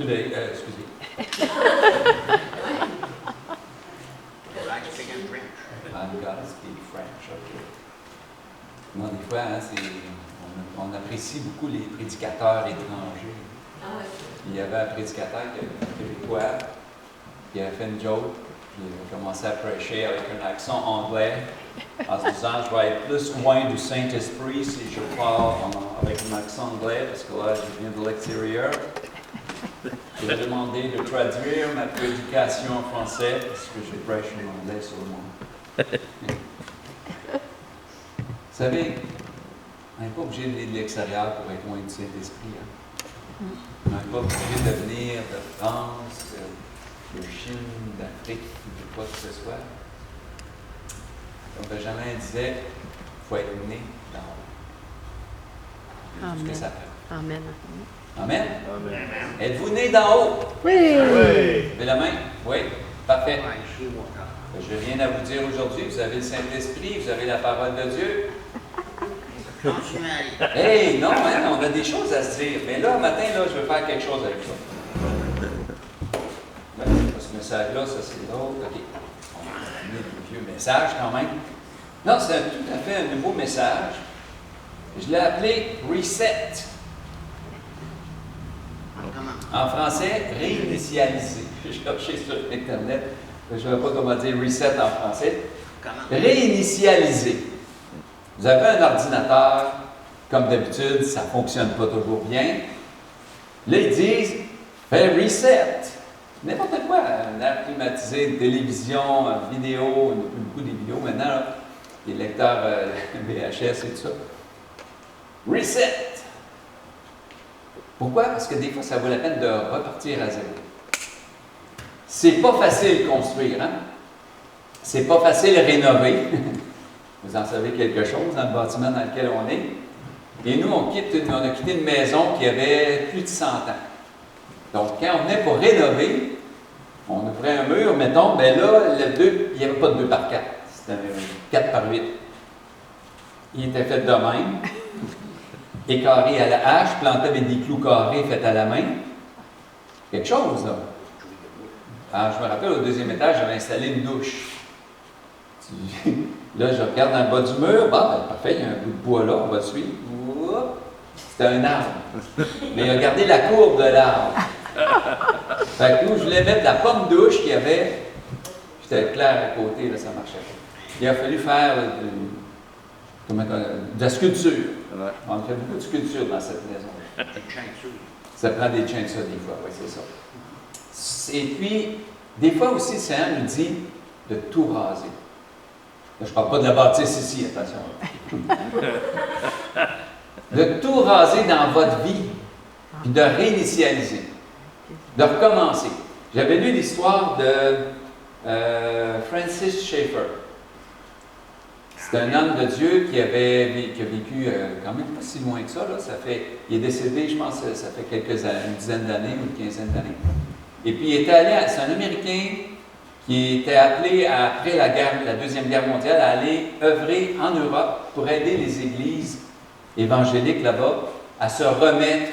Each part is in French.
Excusez. I gotta speak French, OK. Non, des fois, hein, on apprécie beaucoup les prédicateurs étrangers. Il y avait un prédicateur québécois qui avait fait une joke, puis il a commencé à prêcher avec un accent anglais, en se disant, je vais être plus loin du Saint-Esprit si je parle avec un accent anglais, parce que là, je viens de l'extérieur. Il a demandé de traduire ma prédication en français, parce que je prêche en anglais seulement. Vous savez, on n'est pas obligé de l'extérieur pour être loin du Saint-Esprit. Hein? On n'est pas obligé de venir de France, de Chine, d'Afrique, ou de quoi que ce soit. Comme Benjamin disait, il faut être né d'en haut. Amen. C'est ce que ça fait. Amen. Amen? Amen. Êtes-vous né d'en haut? Oui. Levez la main? Oui? Parfait. Je viens à vous dire aujourd'hui, vous avez le Saint-Esprit, vous avez la parole de Dieu. Hey, non, hein, on a des choses à se dire. Mais là, matin, là, je veux faire quelque chose avec ça. Là, ce message-là, ça c'est l'autre. OK. On va amener des vieux messages quand même. Non, c'est tout à fait un nouveau message. Je l'ai appelé Reset. En français, réinitialiser. J'ai cherché sur Internet. Je ne sais pas comment dire reset en français. Réinitialiser. Vous avez un ordinateur, comme d'habitude, ça ne fonctionne pas toujours bien. Là, ils disent, fais reset. N'importe quoi, un air climatisé, une télévision, une vidéo, on n'a plus beaucoup de vidéos maintenant, là, les lecteurs VHS et tout ça. Reset. Pourquoi? Parce que des fois, ça vaut la peine de repartir à zéro. C'est pas facile construire, hein? C'est pas facile rénover. Vous en savez quelque chose dans le bâtiment dans lequel on est. Et nous, on a quitté une maison qui avait plus de 100 ans. Donc, quand on venait pour rénover, on ouvrait un mur, mettons, bien là, il n'y avait pas de 2 par 4. C'était un 4 par 8. Il était fait de même. Écarré à la hache, planté avec des clous carrés faits à la main. Quelque chose, là. Alors, je me rappelle, au 2e étage, j'avais installé une douche. Là, je regarde dans le bas du mur. Bon, ben, parfait, il y a un bout de bois là, on va suivre. C'était un arbre. Mais regardez la courbe de l'arbre. Fait que nous, je voulais mettre la pomme douche qu'il y avait. J'étais clair à côté, là, ça marchait pas. Il a fallu faire de la sculpture. Ouais. On fait beaucoup de sculpture dans cette maison. Ça prend des chainsaws des fois, oui, c'est ça. Et puis, des fois aussi, le Seigneur nous dit de tout raser. Là, je ne parle pas de la bâtisse ici, attention. De tout raser dans votre vie, puis de réinitialiser, de recommencer. J'avais lu l'histoire de Francis Schaeffer. C'est un homme de Dieu qui a vécu quand même pas si loin que ça. Là. Il est décédé, je pense, ça fait une dizaine d'années ou une quinzaine d'années. Et puis, il était allé, c'est un Américain qui était appelé, après la Deuxième Guerre mondiale, à aller œuvrer en Europe pour aider les églises évangéliques là-bas à se remettre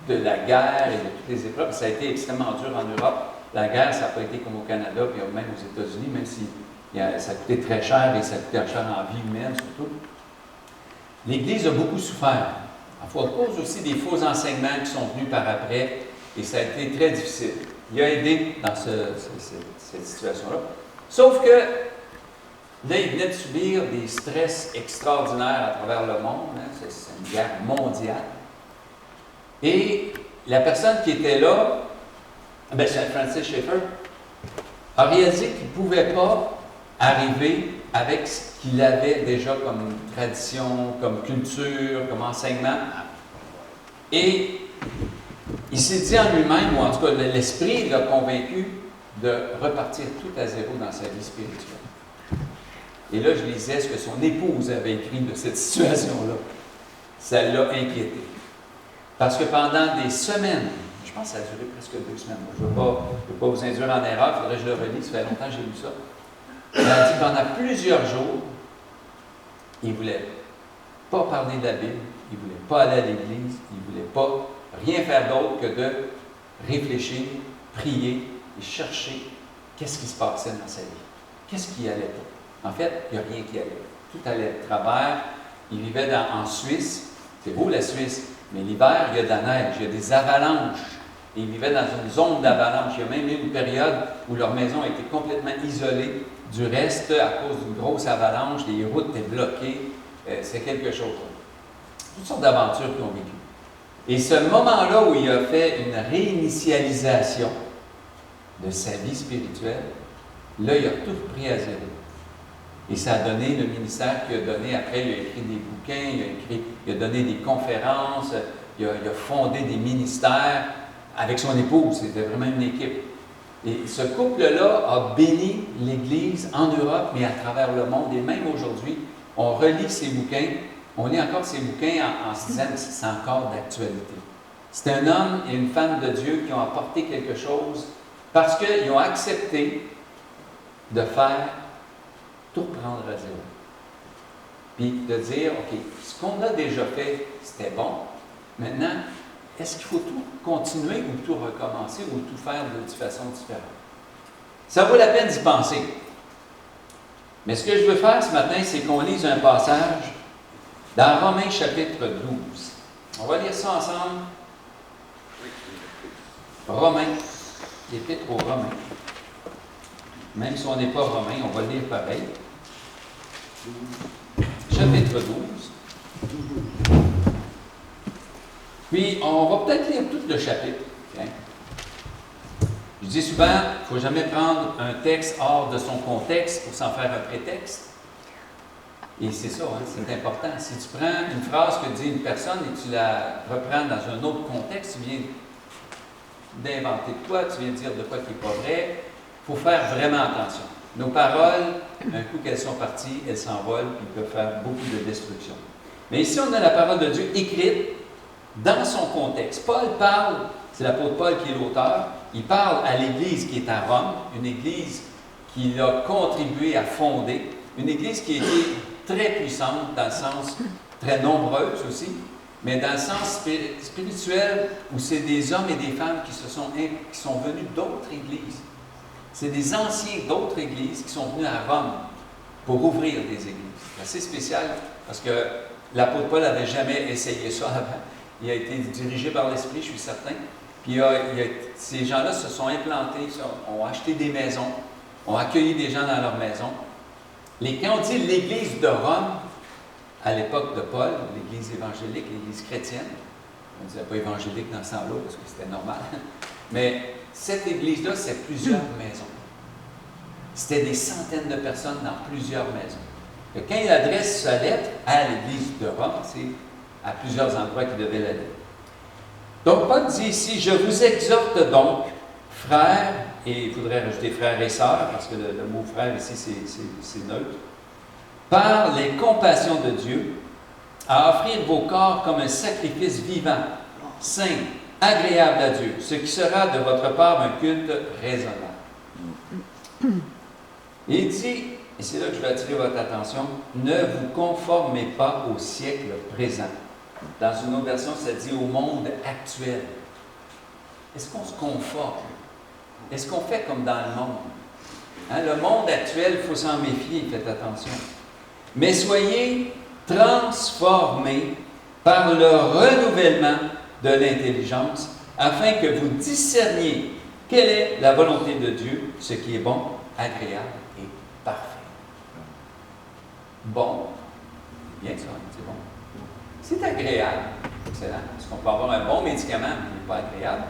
de la guerre et de toutes les épreuves. Ça a été extrêmement dur en Europe. La guerre, ça n'a pas été comme au Canada, puis même aux États-Unis, même si ça a coûté très cher et ça coûtait cher en vie humaine surtout. L'Église a beaucoup souffert. À cause aussi des faux enseignements qui sont venus par après, et ça a été très difficile. Il a aidé dans cette situation-là. Sauf que là, il venait de subir des stress extraordinaires à travers le monde. Hein, c'est une guerre mondiale. Et la personne qui était là, c'est Francis Schaeffer, a réalisé qu'il ne pouvait pas arriver avec ce qu'il avait déjà comme tradition, comme culture, comme enseignement. Et il s'est dit en lui-même, ou en tout cas l'esprit l'a convaincu de repartir tout à zéro dans sa vie spirituelle. Et là, je lisais ce que son épouse avait écrit de cette situation-là. Ça l'a inquiété. Parce que pendant des semaines, je pense que ça a duré presque 2 semaines. Je ne veux pas vous induire en erreur, il faudrait que je le relise, ça fait longtemps que j'ai lu ça. Il a dit pendant plusieurs jours, il ne voulait pas parler de la Bible, il ne voulait pas aller à l'église, il ne voulait pas rien faire d'autre que de réfléchir, prier et chercher qu'est-ce qui se passait dans sa vie. Qu'est-ce qui allait pas? En fait, il n'y a rien qui allait. Tout allait de travers. Il vivait en Suisse. C'est beau la Suisse, mais l'hiver, il y a de la neige, il y a des avalanches. Et ils vivaient dans une zone d'avalanche. Il y a même eu une période où leur maison a été complètement isolée du reste à cause d'une grosse avalanche. Les routes étaient bloquées. C'est quelque chose. Toutes sortes d'aventures qu'ils ont vécues. Et ce moment-là où il a fait une réinitialisation de sa vie spirituelle, là, il a tout repris à zéro. Et ça a donné le ministère qu'il a donné. Après, il a écrit des bouquins, il a donné des conférences, il a fondé des ministères avec son épouse. C'était vraiment une équipe. Et ce couple-là a béni l'Église en Europe, mais à travers le monde. Et même aujourd'hui, on relit ses bouquins. On lit encore ces bouquins en se disant que c'est encore d'actualité. C'est un homme et une femme de Dieu qui ont apporté quelque chose parce qu'ils ont accepté de faire tout reprendre à zéro. Puis de dire, OK, ce qu'on a déjà fait, c'était bon. Maintenant, est-ce qu'il faut tout continuer ou tout recommencer ou tout faire de façon différente? Ça vaut la peine d'y penser. Mais ce que je veux faire ce matin, c'est qu'on lise un passage dans Romains chapitre 12. On va lire ça ensemble. Romains, l'épître aux Romains. Même si on n'est pas romain, on va le lire pareil. Chapitre 12. Puis, on va peut-être lire tout le chapitre. Okay? Je dis souvent, il ne faut jamais prendre un texte hors de son contexte pour s'en faire un prétexte. Et c'est ça, hein, c'est important. Si tu prends une phrase que dit une personne et tu la reprends dans un autre contexte, tu viens d'inventer de quoi, tu viens de dire de quoi qui n'est pas vrai, il faut faire vraiment attention. Nos paroles, un coup qu'elles sont parties, elles s'envolent et peuvent faire beaucoup de destruction. Mais ici, on a la parole de Dieu écrite dans son contexte. Paul parle, c'est l'apôtre Paul qui est l'auteur, il parle à l'Église qui est à Rome, une Église qu'il a contribué à fonder, une Église qui a été très puissante, dans le sens très nombreuse aussi, mais dans le sens spirituel, où c'est des hommes et des femmes qui sont venus d'autres églises. C'est des anciens d'autres églises qui sont venus à Rome pour ouvrir des églises. C'est assez spécial, parce que l'apôtre Paul n'avait jamais essayé ça avant. Il a été dirigé par l'Esprit, je suis certain. Puis ces gens-là se sont implantés, ont acheté des maisons, ont accueilli des gens dans leurs maisons. Quand on dit l'Église de Rome, à l'époque de Paul, l'Église évangélique, l'Église chrétienne, on ne disait pas évangélique dans ce temps-là, parce que c'était normal, mais cette Église-là, c'est plusieurs maisons. C'était des centaines de personnes dans plusieurs maisons. Et quand il adresse sa lettre à l'Église de Rome, c'est à plusieurs endroits qu'il devait la lire. Donc, Paul dit ici, « Je vous exhorte donc, frères, et il faudrait rajouter frères et sœurs, parce que le mot frère ici, c'est neutre, par les compassions de Dieu, à offrir vos corps comme un sacrifice vivant, saint, agréable à Dieu, ce qui sera de votre part un culte raisonnable. » Et il dit, et c'est là que je vais attirer votre attention, « Ne vous conformez pas au siècle présent. » Dans une autre version, ça dit « au monde actuel. » Est-ce qu'on se conforme? Est-ce qu'on fait comme dans le monde? Hein, le monde actuel, il faut s'en méfier, faites attention. Mais soyez transformés par le renouvellement de l'intelligence, afin que vous discerniez quelle est la volonté de Dieu, ce qui est bon, agréable et parfait. Bon, bien ça, c'est bon. C'est agréable, excellent. Est-ce qu'on peut avoir un bon médicament, mais il n'est pas agréable?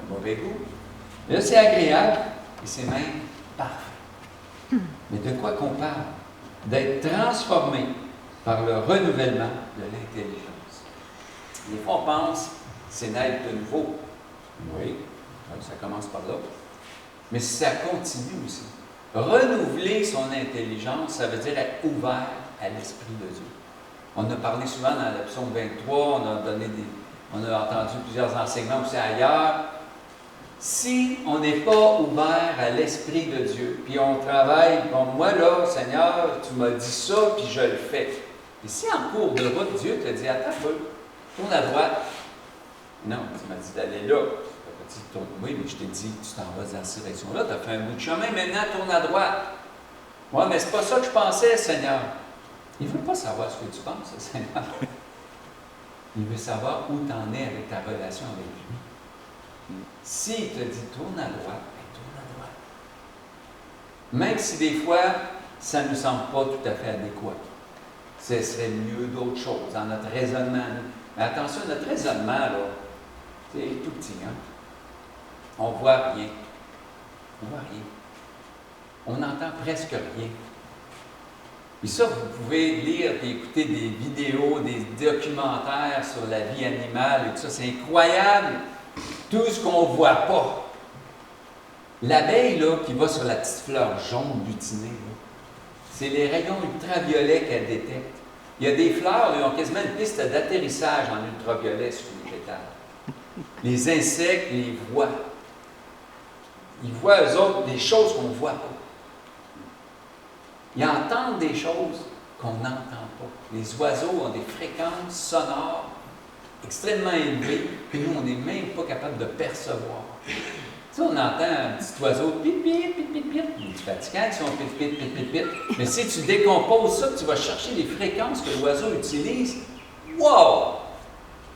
Un mauvais goût. Là, c'est agréable et c'est même parfait. Mais de quoi qu'on parle? D'être transformé par le renouvellement de l'intelligence. Des fois, on pense, c'est naître de nouveau. Oui, ça commence par là. Mais ça continue aussi. Renouveler son intelligence, ça veut dire être ouvert à l'Esprit de Dieu. On a parlé souvent dans le psaume 23, on a entendu plusieurs enseignements aussi ailleurs. Si on n'est pas ouvert à l'Esprit de Dieu, puis on travaille, bon, moi là, Seigneur, tu m'as dit ça, puis je le fais. Et si en cours de route, Dieu te dit, attends un peu, tourne à droite, Non, tu m'as dit d'aller là. Oui, mais je t'ai dit, tu t'en vas dans cette direction-là, tu as fait un bout de chemin, maintenant tourne à droite. Oui, mais c'est pas ça que je pensais, Seigneur. Il ne veut pas savoir ce que tu penses, Seigneur. Il veut savoir où tu en es avec ta relation avec lui. S'il te dit tourne à droite, ben tourne à droite. Même si des fois, ça ne nous semble pas tout à fait adéquat. Ce serait mieux d'autres choses dans notre raisonnement. Mais attention, notre raisonnement, là, c'est tout petit, hein? On ne voit rien. On ne voit rien. On n'entend presque rien. Et ça, vous pouvez lire et écouter des vidéos, des documentaires sur la vie animale et tout ça. C'est incroyable, tout ce qu'on ne voit pas. L'abeille, là, qui va sur la petite fleur jaune butinée, là, c'est les rayons ultraviolets qu'elle détecte. Il y a des fleurs, ils ont quasiment une piste d'atterrissage en ultraviolet sur les pétales. Les insectes les voient. Ils voient, eux autres, des choses qu'on ne voit pas. Ils entendent des choses qu'on n'entend pas. Les oiseaux ont des fréquences sonores extrêmement élevées que nous, on n'est même pas capable de percevoir. Tu sais, on entend un petit oiseau pip, pip, pip, pip, pip. Il est fatigant avec son pip, pip, pip, pip, pip. Mais si tu décomposes ça, tu vas chercher les fréquences que l'oiseau utilise. Wow!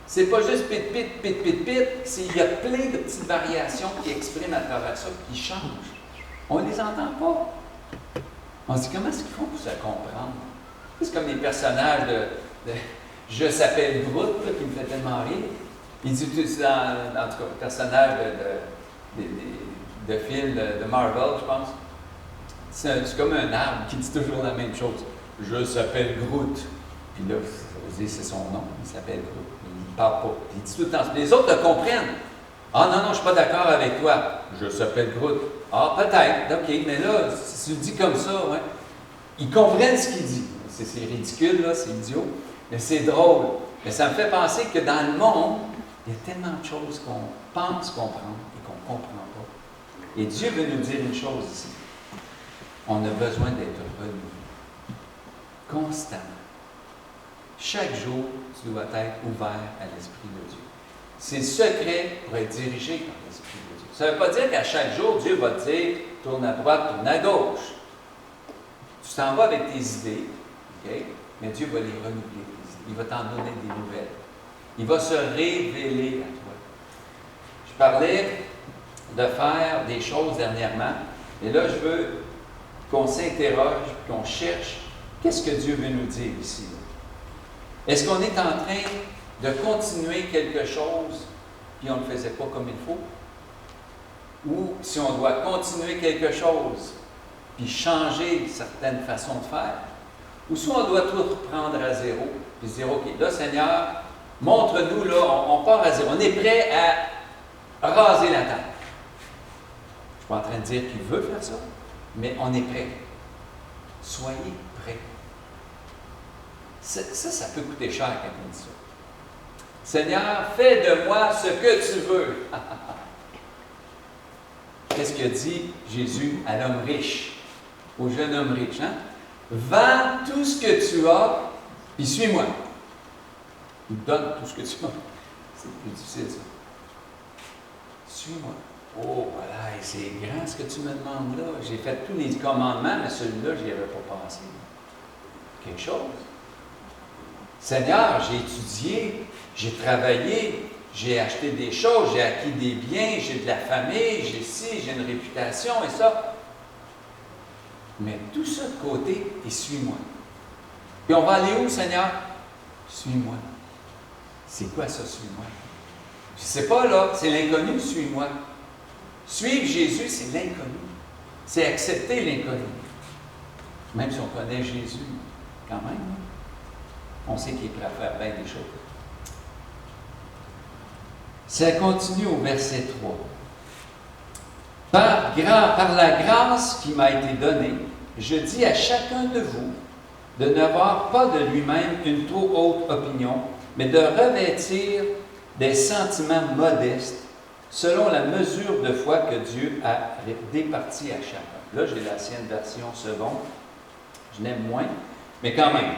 C'est pas juste pit, pit, pit, pit, pit. Il y a plein de petites variations qui expriment à travers ça, qui changent. On ne les entend pas. On se dit, comment est-ce qu'ils font pour se comprendre? C'est comme les personnages de Je s'appelle Groot, là, qui me fait tellement rire. Il dit, en tout cas, le personnage de film de Marvel, je pense. C'est comme un arbre qui dit toujours la même chose. Je s'appelle Groot. Puis là, vous dites, c'est son nom, il s'appelle Groot. Il ne parle pas. Il dit tout le temps. Les autres le comprennent. Ah non, non, je ne suis pas d'accord avec toi. Je s'appelle Groot. Ah, peut-être, ok, mais là, si tu le dis comme ça, ouais, ils comprennent ce qu'il dit. C'est ridicule, là, c'est idiot, mais c'est drôle. Mais ça me fait penser que dans le monde, il y a tellement de choses qu'on pense comprendre et qu'on ne comprend pas. Et Dieu veut nous dire une chose ici. On a besoin d'être renouvelé. Constamment. Chaque jour, tu dois être ouvert à l'Esprit de Dieu. C'est le secret pour être dirigé par l'Esprit de Dieu. Ça ne veut pas dire qu'à chaque jour, Dieu va te dire tourne à droite, tourne à gauche. Tu t'en vas avec tes idées, okay? Mais Dieu va les renouveler, tes idées. Il va t'en donner des nouvelles. Il va se révéler à toi. Je parlais de faire des choses dernièrement, et là, je veux qu'on s'interroge, qu'on cherche qu'est-ce que Dieu veut nous dire ici. Là? Est-ce qu'on est en train de continuer quelque chose, puis on ne le faisait pas comme il faut? Ou si on doit continuer quelque chose, puis changer certaines façons de faire, ou si on doit tout reprendre à zéro, puis se dire, OK, là, Seigneur, montre-nous, là, on part à zéro. On est prêt à raser la table. Je ne suis pas en train de dire qu'il veut faire ça, mais on est prêt. Soyez prêts. Ça peut coûter cher quand on dit ça. Seigneur, fais de moi ce que tu veux. Qu'est-ce que dit Jésus à l'homme riche, au jeune homme riche? Hein? Vends tout ce que tu as, puis suis-moi. Il donne tout ce que tu as. C'est plus difficile, ça. Suis-moi. Oh, voilà, c'est grand ce que tu me demandes là. J'ai fait tous les commandements, mais celui-là, je n'y avais pas pensé. Quelque chose. Seigneur, j'ai étudié, j'ai travaillé, j'ai acheté des choses, j'ai acquis des biens, j'ai de la famille, j'ai ci, j'ai une réputation et ça. Mais tout ça de côté et suis-moi. Puis on va aller où, Seigneur? Suis-moi. C'est quoi ça, suis-moi? Je ne sais pas, là, c'est l'inconnu, suis-moi. Suivre Jésus, c'est l'inconnu. C'est accepter l'inconnu. Même si on connaît Jésus, quand même, on sait qu'il est prêt à faire bien des choses. Ça continue au verset 3. Par la grâce qui m'a été donnée, je dis à chacun de vous de n'avoir pas de lui-même une trop haute opinion, mais de revêtir des sentiments modestes selon la mesure de foi que Dieu a départie à chacun. Là, j'ai l'ancienne version seconde. Je l'aime moins, mais quand même.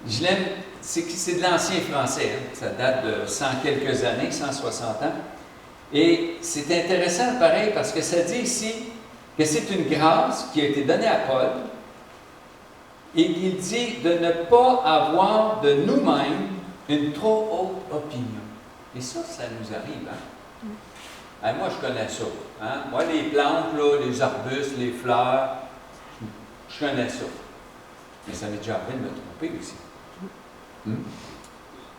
Je l'aime. c'est de l'ancien français, hein. Ça date de 100 quelques années, 160 ans. Et c'est intéressant pareil parce que ça dit ici que c'est une grâce qui a été donnée à Paul et il dit de ne pas avoir de nous-mêmes une trop haute opinion. Et ça nous arrive. Hein? Moi, je connais ça. Hein? Moi, les plantes, là, les arbustes, les fleurs, je connais ça. Mais ça m'est déjà arrivé de me tromper aussi.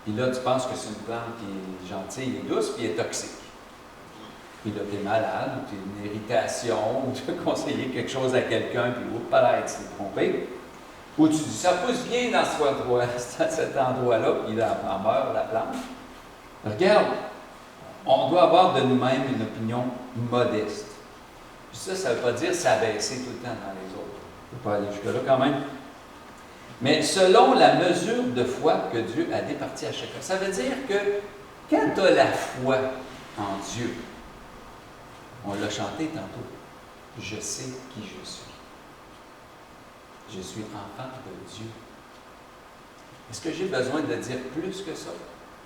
Puis là, tu penses que c'est une plante qui est gentille et douce, puis elle est toxique. Puis là, tu es malade, ou tu as une irritation, ou tu veux conseiller quelque chose à quelqu'un, puis oups, là, tu t'es trompé. Ou tu dis, ça pousse bien dans cet endroit-là, puis il en meurt, la plante. Regarde, on doit avoir de nous-mêmes une opinion modeste. Puis ça ne veut pas dire s'abaisser tout le temps dans les autres. Il ne faut pas aller jusque-là quand même. Mais selon la mesure de foi que Dieu a départie à chacun. Ça veut dire que quand tu as la foi en Dieu, on l'a chanté tantôt, je sais qui je suis. Je suis enfant de Dieu. Est-ce que j'ai besoin de dire plus que ça?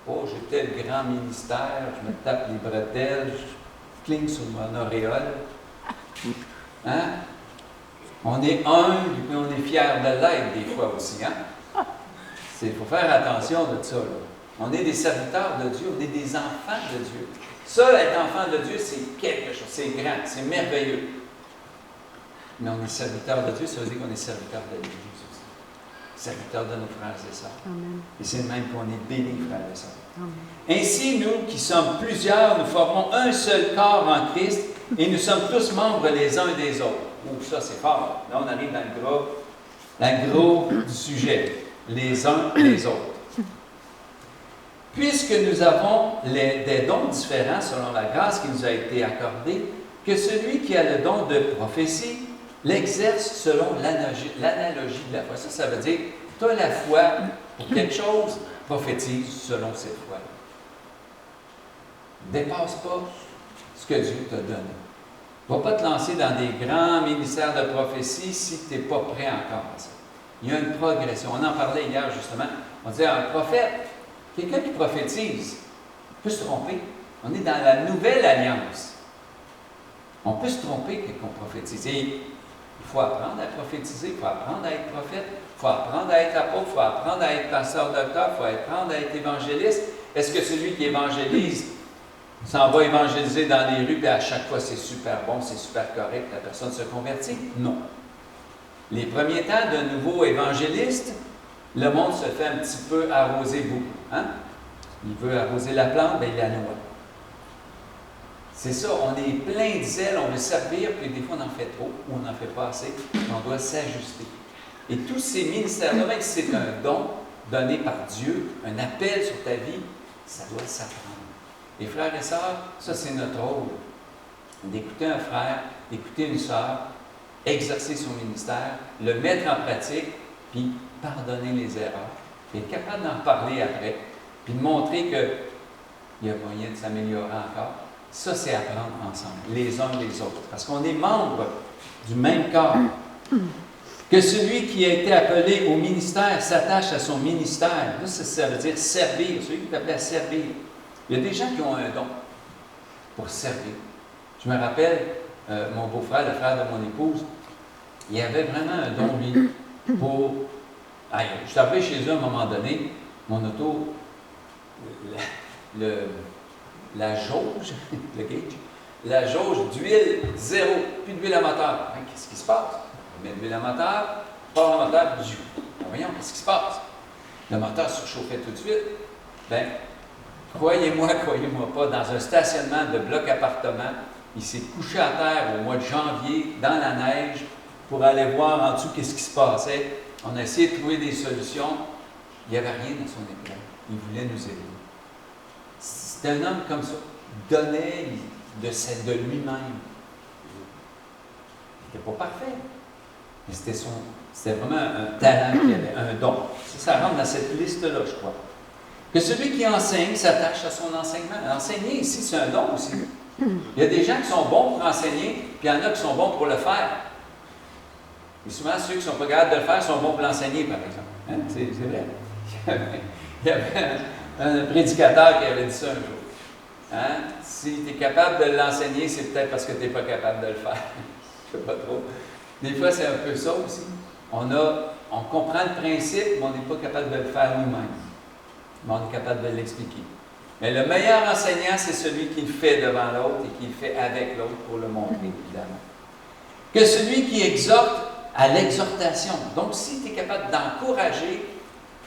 Oh, j'ai tel grand ministère, je me tape les bretelles, je cligne sur mon auréole. Hein? On est humble et on est fier de l'être des fois aussi. Hein? Il faut faire attention de ça. Là. On est des serviteurs de Dieu, on est des enfants de Dieu. Ça, être enfant de Dieu, c'est quelque chose, c'est grand, c'est merveilleux. Mais on est serviteurs de Dieu, ça veut dire qu'on est serviteurs de l'Église aussi. Serviteurs de nos frères et sœurs. Amen. Et c'est le même qu'on est bénis, frères et sœurs. Amen. Ainsi, nous qui sommes plusieurs, nous formons un seul corps en Christ et nous sommes tous membres les uns des autres. Ouh, ça c'est fort. Là, on arrive dans le gros du sujet. Les uns les autres. Puisque nous avons des dons différents selon la grâce qui nous a été accordée, que celui qui a le don de prophétie l'exerce selon l'analogie de la foi. Ça veut dire, tu as la foi pour quelque chose, prophétise selon cette foi. Ne dépasse pas ce que Dieu t'a donné. Ne va pas te lancer dans des grands ministères de prophétie si tu n'es pas prêt encore à ça. Il y a une progression. On en parlait hier justement. On disait un prophète, quelqu'un qui prophétise, peut se tromper. On est dans la nouvelle alliance. On peut se tromper quand on prophétise. Et il faut apprendre à prophétiser, il faut apprendre à être prophète, il faut apprendre à être apôtre, il faut apprendre à être pasteur docteur, il faut apprendre à être évangéliste. Est-ce que celui qui évangélise s'en va évangéliser dans les rues et à chaque fois c'est super bon, c'est super correct, la personne se convertit? Non. Les premiers temps d'un nouveau évangéliste, le monde se fait un petit peu arroser beaucoup. Hein? Il veut arroser la plante, bien il la noie. C'est ça, on est plein de zèle, on veut servir, puis des fois on en fait trop, ou on n'en fait pas assez, on doit s'ajuster. Et tous ces ministères-là, même si c'est un don donné par Dieu, un appel sur ta vie, ça doit s'apprendre. Et frères et sœurs, ça c'est notre rôle, d'écouter un frère, d'écouter une sœur, exercer son ministère, le mettre en pratique, puis pardonner les erreurs, puis être capable d'en parler après, puis de montrer qu'il y a moyen de s'améliorer encore. Ça, c'est apprendre ensemble, les uns les autres, parce qu'on est membres du même corps. Que celui qui a été appelé au ministère s'attache à son ministère. Là, ça veut dire servir, celui qui est appelé à servir. Il y a des gens qui ont un don pour servir. Je me rappelle, mon beau-frère, le frère de mon épouse, il avait vraiment un don, lui, pour... je suis arrivé chez eux à un moment donné, mon auto, la jauge, le gauge, la jauge d'huile, zéro, plus d'huile à moteur. Hein, qu'est-ce qui se passe? On met de l'huile à moteur, part le moteur, voyons, qu'est-ce qui se passe? Le moteur se chauffait tout de suite. Bien, croyez-moi pas, dans un stationnement de bloc appartement, il s'est couché à terre au mois de janvier, dans la neige, pour aller voir en dessous qu'est-ce qui se passait. On a essayé de trouver des solutions. Il n'y avait rien dans son écran. Il voulait nous aider. C'était un homme comme ça. Il donnait de lui-même. Il n'était pas parfait. Mais c'était vraiment un talent qu'il avait, un don. Ça rentre dans cette liste-là, je crois. Que celui qui enseigne s'attache à son enseignement. Enseigner ici, c'est un don aussi. Il y a des gens qui sont bons pour enseigner, puis il y en a qui sont bons pour le faire. Et souvent, ceux qui ne sont pas capables de le faire sont bons pour l'enseigner, par exemple. Hein? C'est vrai. Il y avait un prédicateur qui avait dit ça un jour. Hein? Si tu es capable de l'enseigner, c'est peut-être parce que tu n'es pas capable de le faire. Je ne sais pas trop. Des fois, c'est un peu ça aussi. On comprend le principe, mais on n'est pas capable de le faire nous-mêmes. Mais on est capable de l'expliquer. Mais le meilleur enseignant, c'est celui qui le fait devant l'autre et qui le fait avec l'autre pour le montrer, évidemment. Que celui qui exhorte à l'exhortation. Donc, si tu es capable d'encourager,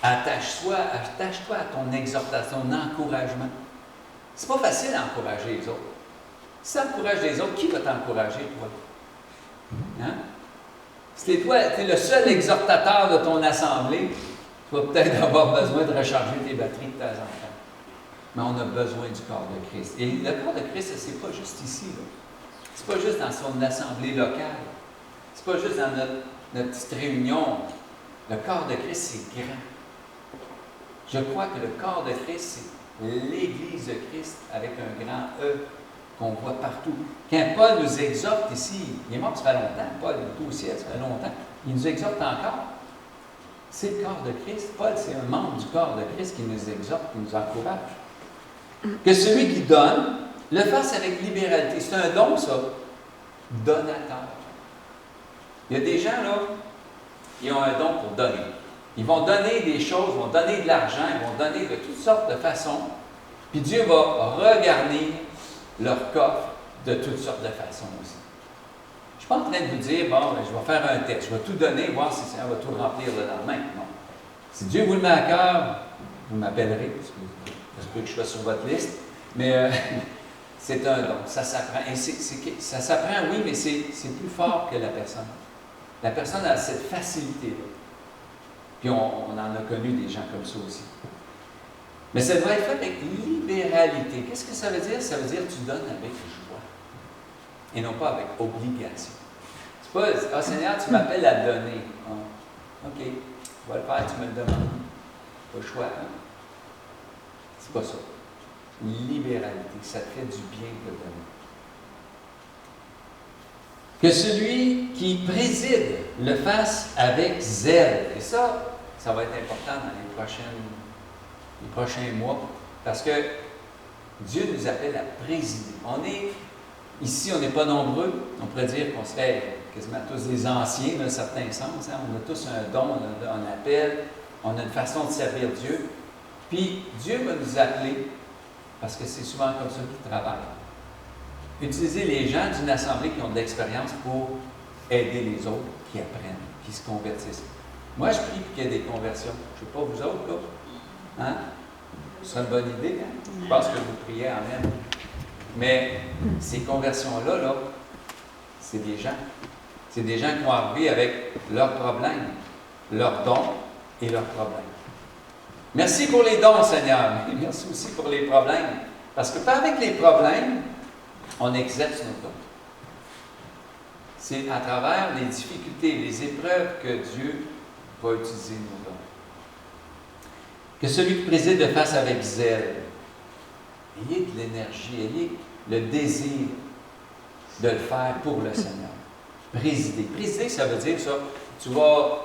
attache-toi à ton exhortation, ton encouragement. C'est pas facile d'encourager les autres. Si tu encourages les autres, qui va t'encourager, toi? Hein? Si tu es le seul exhortateur de ton assemblée, tu vas peut-être avoir besoin de recharger tes batteries de temps en temps. Mais on a besoin du corps de Christ. Et le corps de Christ, ce n'est pas juste ici. Ce n'est pas juste dans son assemblée locale. Ce n'est pas juste dans notre petite réunion. Le corps de Christ, c'est grand. Je crois que le corps de Christ, c'est l'Église de Christ avec un grand E qu'on voit partout. Quand Paul nous exhorte ici, il est mort, ça fait longtemps, Paul est au ciel, ça fait longtemps, il nous exhorte encore. C'est le corps de Christ. Paul, c'est un membre du corps de Christ qui nous exhorte, qui nous encourage. Que celui qui donne le fasse avec libéralité. C'est un don, ça. Donateur. Il y a des gens, là, qui ont un don pour donner. Ils vont donner des choses, vont donner de l'argent, ils vont donner de toutes sortes de façons. Puis Dieu va regarder leur coffre de toutes sortes de façons aussi. Je ne suis pas en train de vous dire, bon, je vais faire un test, je vais tout donner, voir si ça va tout remplir le lendemain. Non. Si Dieu vous le met à cœur, vous m'appellerez, parce que je sois sur votre liste, mais c'est un don, ça s'apprend. Et ça s'apprend, oui, mais c'est plus fort que la personne. La personne a cette facilité-là. Puis on en a connu des gens comme ça aussi. Mais ça doit être fait avec libéralité. Qu'est-ce que ça veut dire? Ça veut dire que tu donnes avec joie. Et non pas avec obligation. C'est pas, ah Seigneur, tu m'appelles à donner. Ah, OK, je vais le faire, tu me le demandes. Pas le choix, hein? C'est pas ça. Libéralité, ça te fait du bien de donner. Que celui qui préside le fasse avec zèle. Et ça va être important dans les prochains mois, parce que Dieu nous appelle à présider. Ici, on n'est pas nombreux. On pourrait dire qu'on serait quasiment tous des anciens, dans un certain sens. Hein? On a tous un don, on a un appel, on a une façon de servir Dieu. Puis, Dieu va nous appeler, parce que c'est souvent comme ça qu'il travaille. Utiliser les gens d'une assemblée qui ont de l'expérience pour aider les autres qui apprennent, qui se convertissent. Moi, je prie pour qu'il y ait des conversions. Je ne sais pas vous autres, là. Hein? Ce serait une bonne idée, hein? Je pense que vous priez en même. Mais ces conversions-là, là, c'est des gens. C'est des gens qui vont arriver avec leurs problèmes, leurs dons et leurs problèmes. Merci pour les dons, Seigneur. Merci aussi pour les problèmes. Parce que pas avec les problèmes, on exerce nos dons. C'est à travers les difficultés, les épreuves que Dieu va utiliser nos dons. Que celui qui préside le fasse avec zèle. Ayez de l'énergie, ayez le désir de le faire pour le Seigneur. Présider. Présider, ça veut dire ça.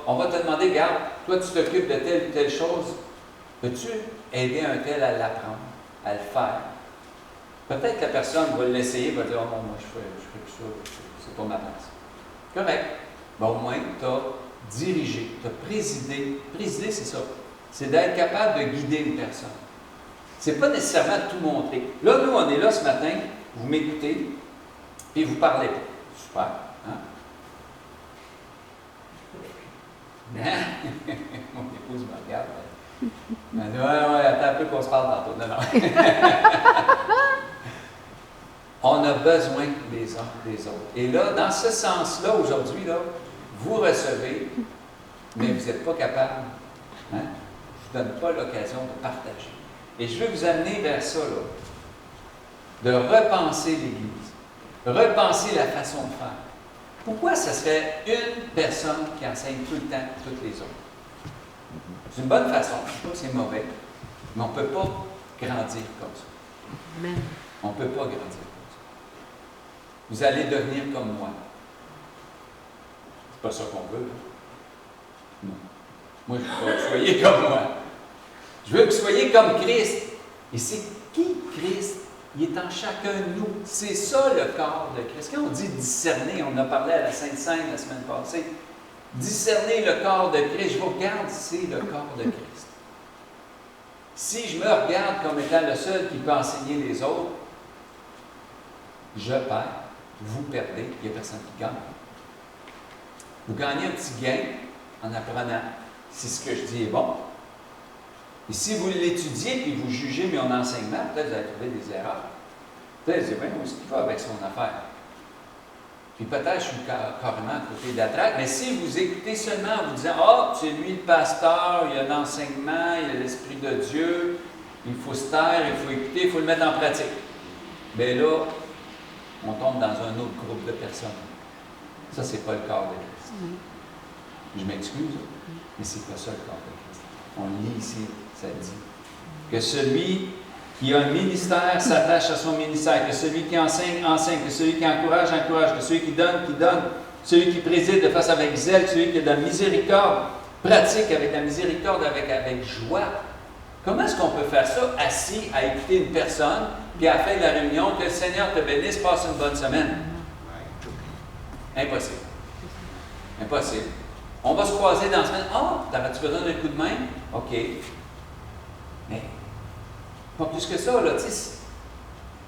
On va te demander, regarde, toi tu t'occupes de telle ou telle chose. Peux-tu aider un tel à l'apprendre, à le faire? Peut-être que la personne va l'essayer, va dire, oh non, moi je fais plus ça, c'est pas ma place. Correct. Mais au moins, tu as dirigé, tu as présidé. Présider, c'est ça. C'est d'être capable de guider une personne. Ce n'est pas nécessairement de tout montrer. Là, nous, on est là ce matin, vous m'écoutez, et vous parlez pas. Super. Hein? Mon épouse me regarde. Elle dit, ouais, attends un peu qu'on se parle tantôt. Non. On a besoin les uns des autres. Et là, dans ce sens-là, aujourd'hui, là, vous recevez, mais vous n'êtes pas capable. Hein? Je ne vous donne pas l'occasion de partager. Et je veux vous amener vers ça, là, de repenser l'Église, repenser la façon de faire. Pourquoi ce serait une personne qui enseigne tout le temps toutes les autres? C'est une bonne façon, je ne dis pas que c'est mauvais, mais on ne peut pas grandir comme ça. Amen. On ne peut pas grandir comme ça. Vous allez devenir comme moi. C'est pas ça qu'on veut. Hein? Non. Moi, je ne veux pas que vous soyez comme moi. Je veux que vous soyez comme Christ. Et c'est qui Christ? Il est en chacun de nous. C'est ça le corps de Christ. Quand on dit discerner, on a parlé à la Sainte-Seine la semaine passée. Discerner le corps de Christ, je vous regarde, c'est le corps de Christ. Si je me regarde comme étant le seul qui peut enseigner les autres, je perds, vous perdez, il n'y a personne qui gagne. Vous gagnez un petit gain en apprenant si ce que je dis est bon. Et si vous l'étudiez et vous jugez mon enseignement, peut-être vous allez trouver des erreurs. Peut-être vous allez dire, où est-ce qu'il va avec son affaire? Puis peut-être je suis carrément à côté de la traque, mais si vous écoutez seulement en vous disant, ah, c'est lui le pasteur, il y a l'enseignement, il y a l'Esprit de Dieu, il faut se taire, il faut écouter, il faut le mettre en pratique. Bien là, on tombe dans un autre groupe de personnes. Ça, c'est pas le corps de Christ. Je m'excuse, mais c'est pas ça le corps de Christ. On lit ici, ça dit que celui qui a un ministère s'attache à son ministère, que celui qui enseigne, enseigne, que celui qui encourage, encourage, que celui qui donne, celui qui préside de face avec zèle, celui qui a de la miséricorde, pratique avec la miséricorde, avec joie. Comment est-ce qu'on peut faire ça assis à écouter une personne, puis à la fin de la réunion, que le Seigneur te bénisse, passe une bonne semaine? Impossible. Impossible. On va se croiser dans la semaine. Ah, t'avais-tu besoin d'un coup de main? OK. Mais, pas plus que ça, là, tu sais,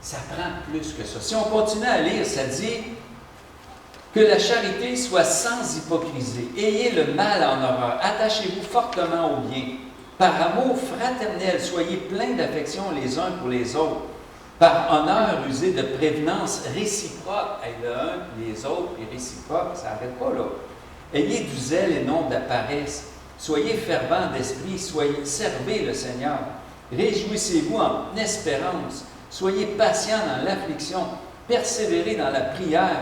ça prend plus que ça. Si on continue à lire, ça dit que la charité soit sans hypocrisie. Ayez le mal en horreur. Attachez-vous fortement au bien. Par amour fraternel, soyez pleins d'affection les uns pour les autres. Par honneur, usez de prévenance réciproque. Hey, le un, les autres, et réciproque, ça n'arrête pas, là. Ayez du zèle et non de la paresse. Soyez fervents d'esprit, servez le Seigneur. Réjouissez-vous en espérance. Soyez patients dans l'affliction. Persévérez dans la prière.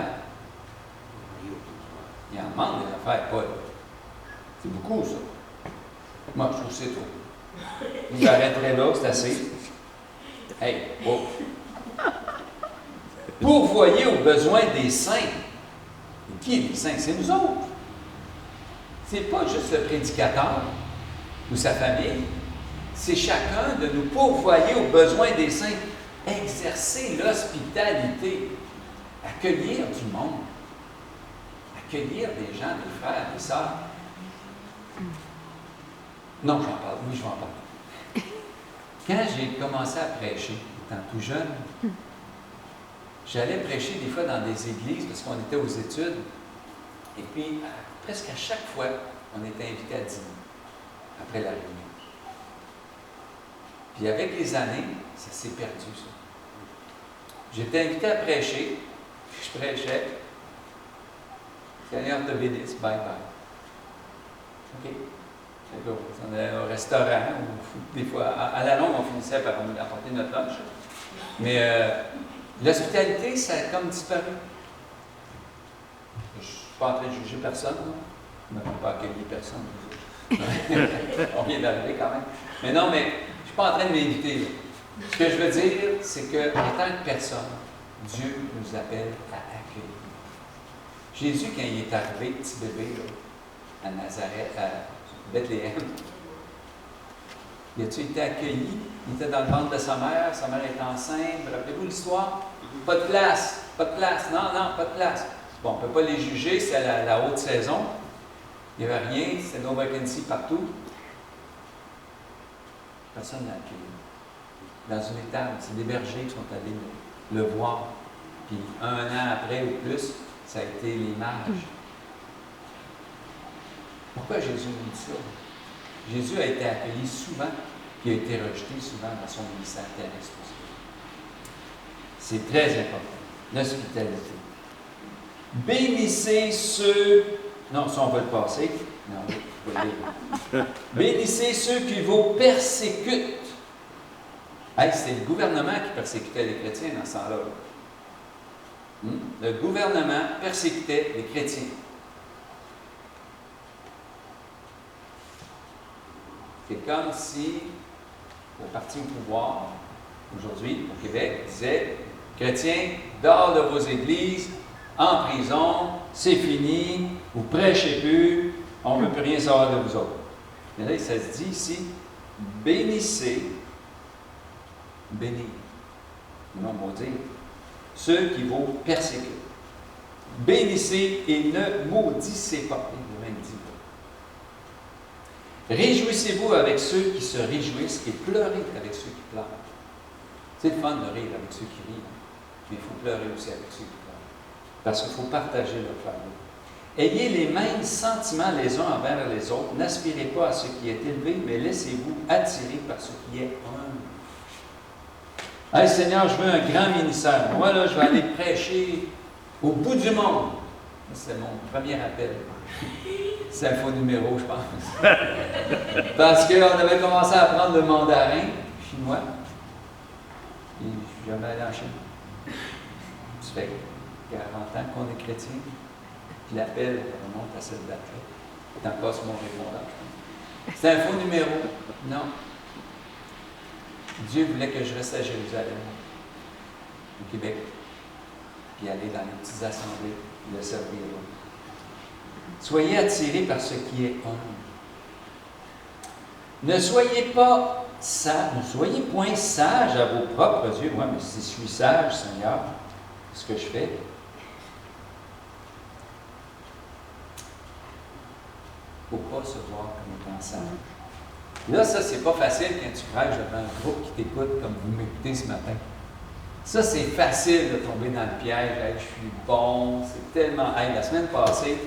Il en manque des affaires, Paul. C'est beaucoup, ça. Moi, je trouve que c'est trop. J'arrêterai là, c'est assez. Hey, oh. Pourvoyez aux besoins des saints. Et qui est les saints? C'est nous autres. C'est pas juste le prédicateur ou sa famille. C'est chacun de nous pourvoyer aux besoins des saints. Exercer l'hospitalité. Accueillir du monde. Accueillir des gens, des frères, des sœurs. Non, j'en parle. Oui, je vais en parler. Quand j'ai commencé à prêcher, étant tout jeune, j'allais prêcher des fois dans des églises parce qu'on était aux études. Et puis, presque à chaque fois, on était invité à dîner après la réunion. Puis avec les années, ça s'est perdu, ça. J'étais invité à prêcher, puis je prêchais. Seigneur te bénisse, bye bye. OK. On allait au restaurant, ou des fois, à la longue, on finissait par nous apporter notre lunch. Mais l'hospitalité, ça a comme disparu. Je ne suis pas en train de juger personne, on n'a pas accueilli personne. On vient d'arriver quand même. Mais non, mais je ne suis pas en train de m'inviter. Là. Ce que je veux dire, c'est qu'en tant que personne, Dieu nous appelle à accueillir. Jésus, quand il est arrivé, petit bébé, là, à Nazareth, à Bethléem, il a-tu été accueilli? Il était dans le ventre de sa mère est enceinte. Rappelez-vous l'histoire? Pas de place, non, pas de place. Bon, on ne peut pas les juger, c'est la haute saison. Il n'y avait rien, c'était no vacancy partout. Personne n'a accueilli. Dans une étable, c'est des bergers qui sont allés le voir. Puis 1 an après ou plus, ça a été les mages. Pourquoi Jésus nous dit ça? Jésus a été accueilli souvent, puis a été rejeté souvent dans son ministère terrestre aussi. C'est très important. L'hospitalité. Bénissez ceux... Non, ça on va le passer. Non, je vais le lire. Bénissez ceux qui vous persécutent. Hey, c'était le gouvernement qui persécutait les chrétiens dans ce temps-là. Le gouvernement persécutait les chrétiens. C'est comme si le parti au pouvoir, aujourd'hui, au Québec, disait « Chrétiens, dehors de vos églises, en prison, c'est fini, vous prêchez plus, on ne veut plus rien savoir de vous autres. » Mais là, ça se dit ici bénissez, bénir, non, on va dire, ceux qui vous persécutent. Bénissez et ne maudissez pas. Il même dit. Réjouissez-vous avec ceux qui se réjouissent et pleurez avec ceux qui pleurent. C'est le fun de rire avec ceux qui rient, mais il faut pleurer aussi avec ceux qui pleurent. Parce qu'il faut partager leur fardeau. Ayez les mêmes sentiments les uns envers les autres. N'aspirez pas à ce qui est élevé, mais laissez-vous attirer par ce qui est humble. Hey Seigneur, je veux un grand ministère. Moi, là, je vais aller prêcher au bout du monde. C'est mon premier appel. C'est un faux numéro, je pense. Parce qu'on avait commencé à apprendre le mandarin chinois. Et je ne suis jamais allé en Chine. Ça fait 40 ans qu'on est chrétien. Puis l'appel remonte à cette date-là. C'est encore sur mon répondeur. C'est un faux numéro. Non. Dieu voulait que je reste à Jérusalem, au Québec, puis aller dans les petites assemblées, le servir là. Soyez attirés par ce qui est humble. Ne soyez pas sages, ne soyez point sages à vos propres yeux. Moi, mais si je suis sage, Seigneur, ce que je fais. Il ne faut pas se voir comme étant sage. Là, ça, c'est pas facile quand tu prêches devant un groupe qui t'écoute comme vous m'écoutez ce matin. Ça, c'est facile de tomber dans le piège. Hey, je suis bon, c'est tellement. Hey, la semaine passée,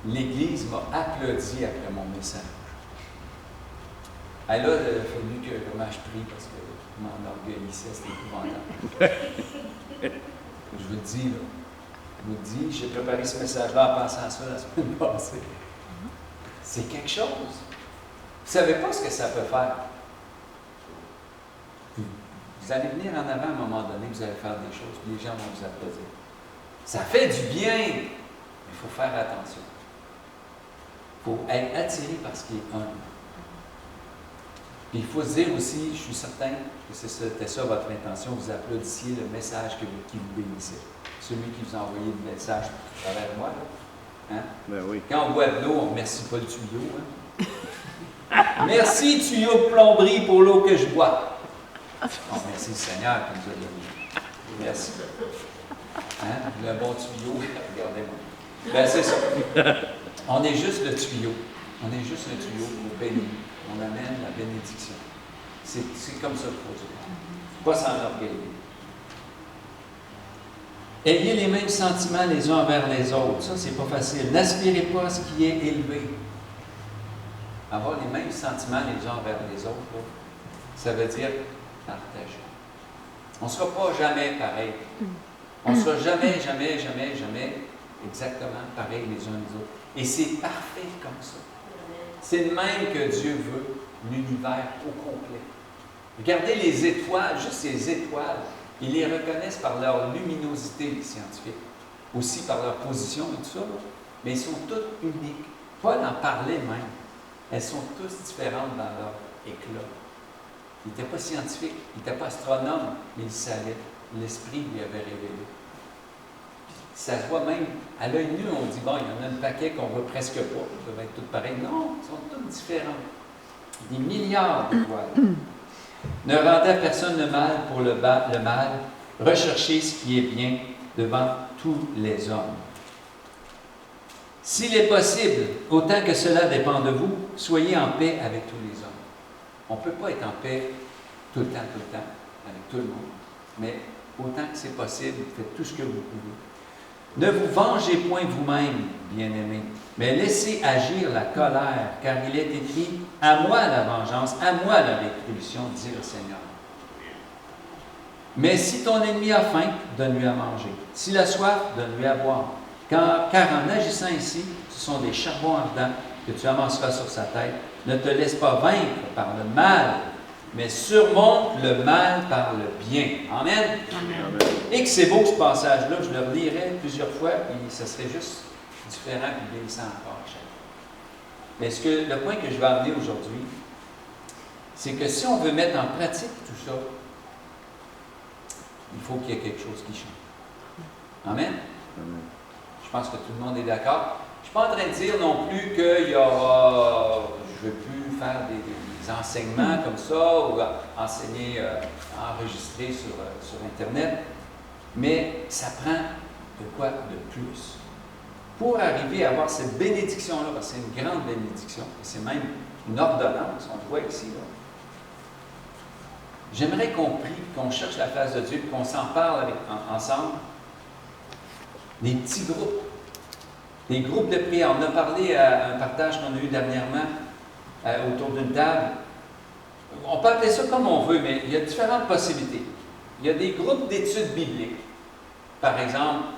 l'Église m'a applaudi après mon message. Hey, là, il a fallu que vraiment je prie parce que je m'enorgueillissais, c'était épouvantable. Je vous le dis, là. Je vous le dis, j'ai préparé ce message-là en pensant à ça la semaine passée. C'est quelque chose. Vous ne savez pas ce que ça peut faire. Vous allez venir en avant à un moment donné, vous allez faire des choses, puis les gens vont vous applaudir. Ça fait du bien, mais il faut faire attention. Il faut être attiré par ce qui est humble. Puis il faut se dire aussi, je suis certain que c'était ça votre intention, vous applaudissiez le message qui vous bénissait. Celui qui vous a envoyé le message à travers moi. Là. Hein? Ben oui. Quand on boit de l'eau, on ne remercie pas le tuyau. Hein? Merci, tuyau de plomberie, pour l'eau que je bois. Oh, merci le Seigneur qui nous a donné. Merci. Hein? Le bon tuyau, regardez-moi. Ben, c'est ça. On est juste le tuyau. On est juste le tuyau pour bénir. On amène la bénédiction. C'est comme ça qu'il faut dire. Pas s'enorgueillir. Ayez les mêmes sentiments les uns envers les autres. Ça, c'est pas facile. N'aspirez pas à ce qui est élevé. Avoir les mêmes sentiments les uns envers les autres, là, ça veut dire partager. On ne sera pas jamais pareil. On ne sera jamais exactement pareil les uns les autres. Et c'est parfait comme ça. C'est le même que Dieu veut l'univers au complet. Regardez les étoiles, juste les étoiles. Ils les reconnaissent par leur luminosité, les scientifiques. Aussi par leur position et tout ça. Mais ils sont toutes uniques. Paul en parlait même. Elles sont toutes différentes dans leur éclat. Il n'était pas scientifique, il n'était pas astronome, mais il savait. L'Esprit lui avait révélé. Ça se voit même, à l'œil nu, on dit, bon, il y en a un paquet qu'on ne voit presque pas, ils doivent être toutes pareilles. Non, elles sont toutes différentes. Des milliards d'étoiles. Ne rendez à personne le mal pour le mal. Recherchez ce qui est bien devant tous les hommes. S'il est possible, autant que cela dépend de vous, soyez en paix avec tous les hommes. On ne peut pas être en paix tout le temps, avec tout le monde. Mais autant que c'est possible, faites tout ce que vous pouvez. Ne vous vengez point vous-même, bien-aimés, mais laissez agir la colère, car il est écrit « À moi la vengeance, à moi la rétribution, dit le Seigneur. » Mais si ton ennemi a faim, donne-lui à manger. S'il a soif, donne-lui à boire. Car en agissant ainsi, ce sont des charbons ardents que tu amasseras sur sa tête. Ne te laisse pas vaincre par le mal, mais surmonte le mal par le bien. Amen. Amen. Et que c'est beau ce passage-là, je le relirai plusieurs fois, et ça serait juste différent et bénissant encore. Mais le point que je vais amener aujourd'hui, c'est que si on veut mettre en pratique tout ça, il faut qu'il y ait quelque chose qui change. Amen. Amen. Je pense que tout le monde est d'accord. Je ne suis pas en train de dire non plus qu'il y aura, je ne veux plus faire des des enseignements comme ça, ou enseigner, enregistrer sur Internet. Mais ça prend de quoi de plus. Pour arriver à avoir cette bénédiction-là, parce que c'est une grande bénédiction, et c'est même une ordonnance, on le voit ici, là. J'aimerais qu'on prie, qu'on cherche la face de Dieu, qu'on s'en parle ensemble. Des petits groupes, des groupes de prière. On a parlé à un partage qu'on a eu dernièrement autour d'une table. On peut appeler ça comme on veut, mais il y a différentes possibilités. Il y a des groupes d'études bibliques. Par exemple,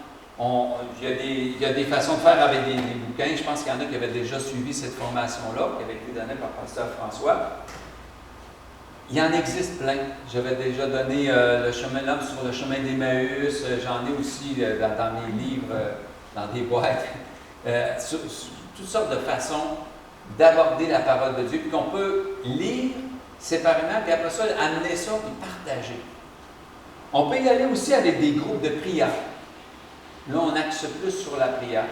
il y a des façons de faire avec des bouquins. Je pense qu'il y en a qui avaient déjà suivi cette formation-là, qui avait été donnée par Pasteur François. Il y en existe plein. J'avais déjà donné le chemin l'homme sur le chemin d'Emmaüs. J'en ai aussi dans mes livres, dans des boîtes. Sur toutes sortes de façons d'aborder la parole de Dieu, puis qu'on peut lire séparément, puis après ça, amener ça et partager. On peut y aller aussi avec des groupes de prière. Là, on axe plus sur la prière.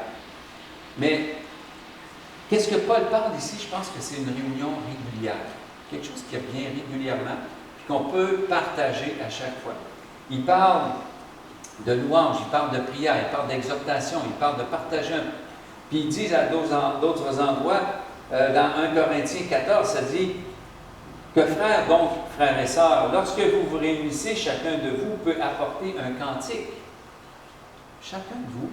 Mais qu'est-ce que Paul parle ici? Je pense que c'est une réunion régulière. Quelque chose qui revient régulièrement, puis qu'on peut partager à chaque fois. Il parle de louange, il parle de prière, il parle d'exhortation, il parle de partager. Puis il dit à d'autres endroits, dans 1 Corinthiens 14, ça dit que frères, donc frères et sœurs, lorsque vous vous réunissez, chacun de vous peut apporter un cantique. Chacun de vous,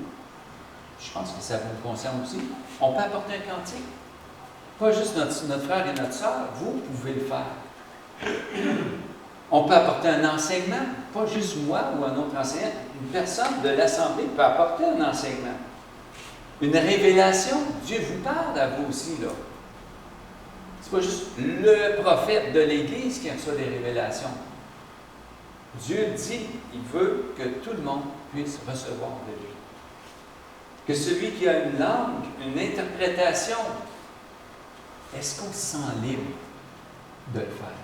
je pense que ça vous concerne aussi, on peut apporter un cantique. Pas juste notre frère et notre sœur, vous pouvez le faire. On peut apporter un enseignement, pas juste moi ou un autre enseignant. Une personne de l'Assemblée peut apporter un enseignement. Une révélation, Dieu vous parle à vous aussi, là. Ce n'est pas juste le prophète de l'Église qui reçoit des révélations. Dieu dit, il veut que tout le monde puisse recevoir de lui. Que celui qui a une langue, une interprétation, est-ce qu'on se sent libre de le faire?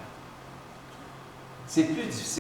C'est plus difficile.